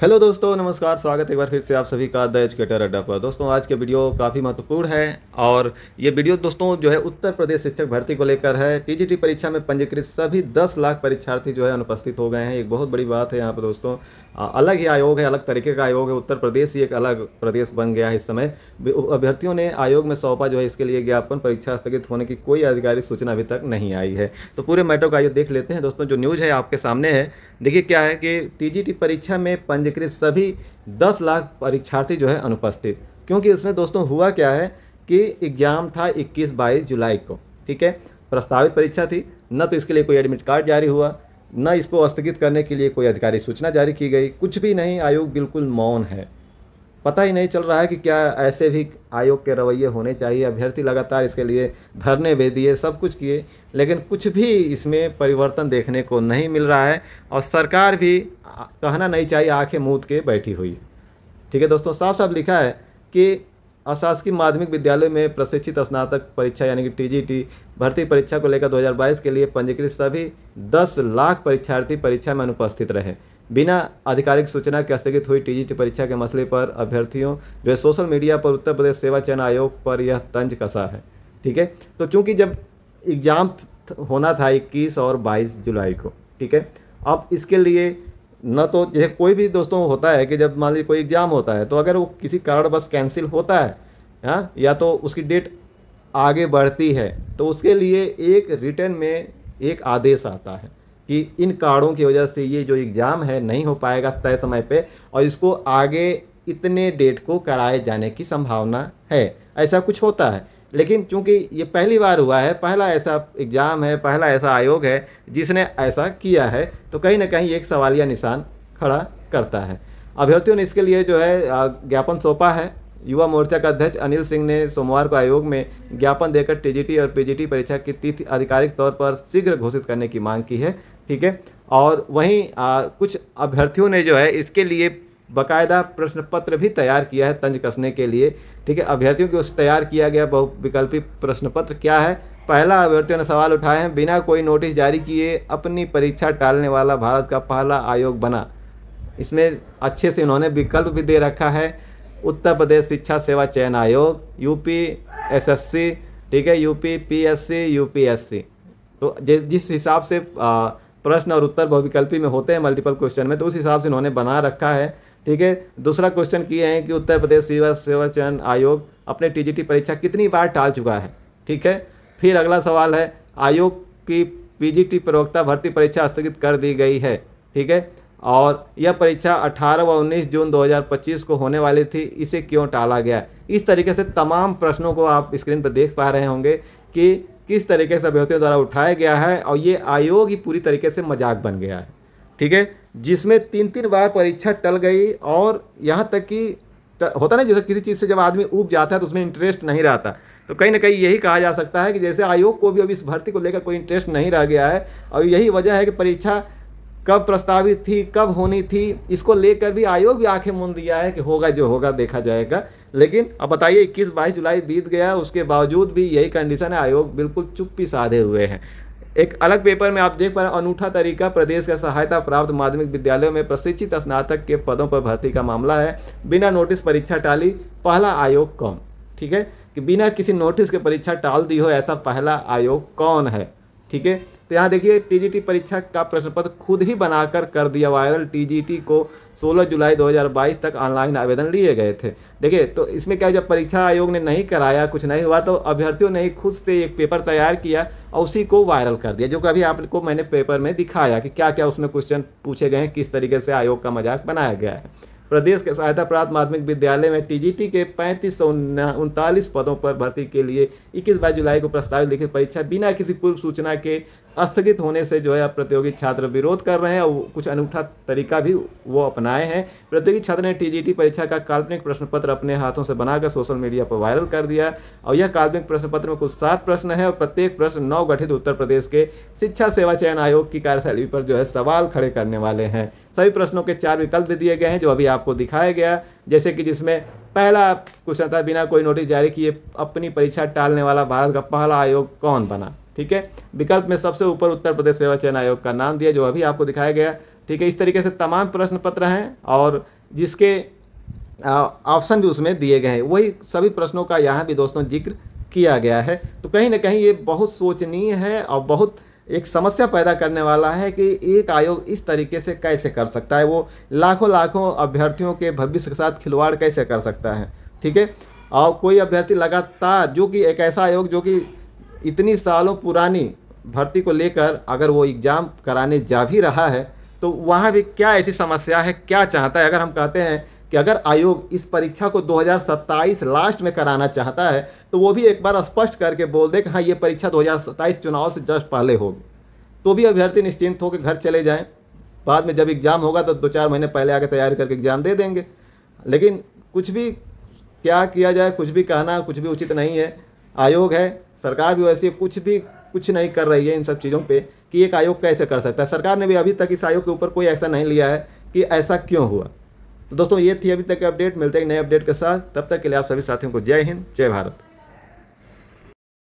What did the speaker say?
Hello दोस्तों, नमस्कार। स्वागत है एक बार फिर से आप सभी का द एजुकेटर अड्डा पर। दोस्तों, आज के वीडियो काफ़ी महत्वपूर्ण है और ये वीडियो दोस्तों जो है उत्तर प्रदेश शिक्षक भर्ती को लेकर है। टीजीटी परीक्षा में पंजीकृत सभी 10 लाख परीक्षार्थी जो है अनुपस्थित हो गए हैं। एक बहुत बड़ी बात है यहाँ पर दोस्तों। अलग ही आयोग है, अलग तरीके का आयोग है। उत्तर प्रदेश ही एक अलग प्रदेश बन गया है इस समय। अभ्यर्थियों ने आयोग में सौंपा जो है इसके लिए ज्ञापन। परीक्षा स्थगित होने की कोई आधिकारिक सूचना अभी तक नहीं आई है। तो पूरे मैटर को आइए देख लेते हैं दोस्तों। जो न्यूज़ है आपके सामने है। देखिए क्या है कि टीजीटी परीक्षा में पंजीकृत सभी 10 लाख परीक्षार्थी जो है अनुपस्थित। क्योंकि उसमें दोस्तों हुआ क्या है कि एग्ज़ाम था 21-22 जुलाई को। ठीक है, प्रस्तावित परीक्षा थी। न तो इसके लिए कोई एडमिट कार्ड जारी हुआ, न इसको स्थगित करने के लिए कोई आधिकारिक सूचना जारी की गई। कुछ भी नहीं। आयोग बिल्कुल मौन है। पता ही नहीं चल रहा है कि क्या ऐसे भी आयोग के रवैये होने चाहिए। अभ्यर्थी लगातार इसके लिए धरने दे दिए, सब कुछ किए, लेकिन कुछ भी इसमें परिवर्तन देखने को नहीं मिल रहा है। और सरकार भी कहना नहीं चाहिए, आंखें मूंद के बैठी हुई है। ठीक है दोस्तों, साफ साफ लिखा है कि अशासकीय माध्यमिक विद्यालय में प्रशिक्षित स्नातक परीक्षा यानी कि टीजीटी भर्ती परीक्षा को लेकर 2022 के लिए पंजीकृत सभी 10 लाख परीक्षार्थी परीक्षा में अनुपस्थित रहे। बिना आधिकारिक सूचना के स्थगित हुई टीजीटी परीक्षा के मसले पर अभ्यर्थियों जो है सोशल मीडिया पर उत्तर प्रदेश सेवा चयन आयोग पर यह तंज कसा है। ठीक है, तो चूंकि जब एग्ज़ाम होना था 21 और 22 जुलाई को, ठीक है, अब इसके लिए न तो जैसे कोई भी दोस्तों होता है कि जब मान लीजिए कोई एग्ज़ाम होता है तो अगर वो किसी कारणवश कैंसिल होता है या तो उसकी डेट आगे बढ़ती है तो उसके लिए एक रिटर्न में एक आदेश आता है कि इन कारणों की वजह से ये जो एग्ज़ाम है नहीं हो पाएगा तय समय पे और इसको आगे इतने डेट को कराए जाने की संभावना है। ऐसा कुछ होता है। लेकिन चूंकि ये पहली बार हुआ है, पहला ऐसा एग्ज़ाम है, पहला ऐसा आयोग है जिसने ऐसा किया है, तो कहीं ना कहीं एक सवालिया निशान खड़ा करता है। अभ्यर्थियों ने इसके लिए जो है ज्ञापन सौंपा है। युवा मोर्चा का अध्यक्ष अनिल सिंह ने सोमवार को आयोग में ज्ञापन देकर टीजीटी और पीजीटी परीक्षा की तिथि आधिकारिक तौर पर शीघ्र घोषित करने की मांग की है। ठीक है, और वहीं कुछ अभ्यर्थियों ने जो है इसके लिए बाकायदा प्रश्न पत्र भी तैयार किया है तंज कसने के लिए। ठीक है, अभ्यर्थियों की ओर से तैयार किया गया बहुविकल्पी प्रश्न पत्र क्या है। पहला, अभ्यर्थियों ने सवाल उठाए हैं, बिना कोई नोटिस जारी किए अपनी परीक्षा टालने वाला भारत का पहला आयोग बना। इसमें अच्छे से इन्होंने विकल्प भी दे रखा है। उत्तर प्रदेश शिक्षा सेवा चयन आयोग, यूपी एसएससी, ठीक है, यूपी पीएससी, यूपीएससी। तो जिस हिसाब से प्रश्न और उत्तर बहुविकल्पी में होते हैं मल्टीपल क्वेश्चन में, तो उस हिसाब से इन्होंने बना रखा है। ठीक है, दूसरा क्वेश्चन किए हैं कि उत्तर प्रदेश सेवा चयन आयोग अपने टीजीटी परीक्षा कितनी बार टाल चुका है। ठीक है, फिर अगला सवाल है, आयोग की पीजीटी प्रवक्ता भर्ती परीक्षा स्थगित कर दी गई है। ठीक है, और यह परीक्षा 18 व 19 जून 2025 को होने वाली थी, इसे क्यों टाला गया। इस तरीके से तमाम प्रश्नों को आप स्क्रीन पर देख पा रहे होंगे कि किस तरीके से अभ्यर्थियों द्वारा उठाया गया है और ये आयोग ही पूरी तरीके से मजाक बन गया है। ठीक है, जिसमें 3-3 बार परीक्षा टल गई और यहाँ तक कि होता ना, जैसे किसी चीज़ से जब आदमी ऊब जाता है तो उसमें इंटरेस्ट नहीं रहता, तो कहीं ना कहीं यही कहा जा सकता है कि जैसे आयोग को भी अब इस भर्ती को लेकर कोई इंटरेस्ट नहीं रह गया है। और यही वजह है कि परीक्षा कब प्रस्तावित थी, कब होनी थी, इसको लेकर भी आयोग भी आंखें मूंद दिया है कि होगा जो होगा देखा जाएगा। लेकिन अब बताइए 21-22 जुलाई बीत गया, उसके बावजूद भी यही कंडीशन है। आयोग बिल्कुल चुप्पी साधे हुए हैं। एक अलग पेपर में आप देख पा रहे हैं, अनूठा तरीका प्रदेश का सहायता प्राप्त माध्यमिक विद्यालयों में प्रशिक्षित स्नातक के पदों पर भर्ती का मामला है। बिना नोटिस परीक्षा टाली पहला आयोग कौन। ठीक है, कि बिना किसी नोटिस के परीक्षा टाल दी हो ऐसा पहला आयोग कौन है। ठीक है, तो यहाँ देखिए टीजीटी परीक्षा का प्रश्न पत्र खुद ही बनाकर कर दिया वायरल। टीजीटी को 16 जुलाई 2022 तक ऑनलाइन आवेदन लिए गए थे। देखिए, तो इसमें क्या, जब परीक्षा आयोग ने नहीं कराया, कुछ नहीं हुआ, तो अभ्यर्थियों ने खुद से एक पेपर तैयार किया और उसी को वायरल कर दिया, जो कभी आपको मैंने पेपर में दिखाया कि क्या क्या उसमें क्वेश्चन पूछे गए हैं, किस तरीके से आयोग का मजाक बनाया गया है। प्रदेश के सहायता प्राप्त माध्यमिक विद्यालय में टीजीटी के 3539 पदों पर भर्ती के लिए 21-22 जुलाई को प्रस्तावित लिखित परीक्षा बिना किसी पूर्व सूचना के स्थगित होने से जो है प्रतियोगी छात्र विरोध कर रहे हैं और कुछ अनूठा तरीका भी वो अपनाए हैं। प्रतियोगी छात्र ने टीजीटी परीक्षा का काल्पनिक प्रश्न पत्र अपने हाथों से बनाकर सोशल मीडिया पर वायरल कर दिया। और यह काल्पनिक प्रश्न पत्र में कुल 7 प्रश्न है और प्रत्येक प्रश्न नवगठित उत्तर प्रदेश के शिक्षा सेवा चयन आयोग की कार्यशैली पर जो है सवाल खड़े करने वाले हैं। सभी प्रश्नों के 4 विकल्प भी दिए गए हैं जो अभी आपको दिखाया गया, जैसे कि जिसमें पहला क्वेश्चन था, बिना कोई नोटिस जारी किए अपनी परीक्षा टालने वाला भारत का पहला आयोग कौन बना। ठीक है, विकल्प में सबसे ऊपर उत्तर प्रदेश सेवा चयन आयोग का नाम दिया जो अभी आपको दिखाया गया। ठीक है। इस तरीके से तमाम प्रश्न पत्र हैं और जिसके ऑप्शन भी उसमें दिए गए हैं, वही सभी प्रश्नों का यहाँ भी दोस्तों जिक्र किया गया है। तो कहीं ना कहीं ये बहुत सोचनीय है और बहुत एक समस्या पैदा करने वाला है कि एक आयोग इस तरीके से कैसे कर सकता है, वो लाखों लाखों अभ्यर्थियों के भविष्य के साथ खिलवाड़ कैसे कर सकता है, ठीक है। और कोई अभ्यर्थी लगातार, जो कि एक ऐसा आयोग जो कि इतनी सालों पुरानी भर्ती को लेकर अगर वो एग्ज़ाम कराने जा भी रहा है, तो वहाँ भी क्या ऐसी समस्या है, क्या चाहता है। अगर हम कहते हैं कि अगर आयोग इस परीक्षा को 2027 लास्ट में कराना चाहता है, तो वो भी एक बार स्पष्ट करके बोल दे कि हाँ ये परीक्षा 2027 चुनाव से जस्ट पहले होगी, तो भी अभ्यर्थी निश्चिंत होकर घर चले जाएं। बाद में जब एग्ज़ाम होगा तो 2-4 महीने पहले आके तैयारी करके एग्ज़ाम दे देंगे। लेकिन कुछ भी क्या किया जाए, कुछ भी कहना कुछ भी उचित नहीं है। आयोग है, सरकार भी वैसे कुछ नहीं कर रही है इन सब चीज़ों पे कि एक आयोग कैसे कर सकता है। सरकार ने भी अभी तक इस आयोग के ऊपर कोई एक्शन नहीं लिया है कि ऐसा क्यों हुआ। तो दोस्तों ये थी अभी तक की अपडेट। मिलते हैं नए अपडेट के साथ, तब तक के लिए आप सभी साथियों को जय हिंद, जय भारत।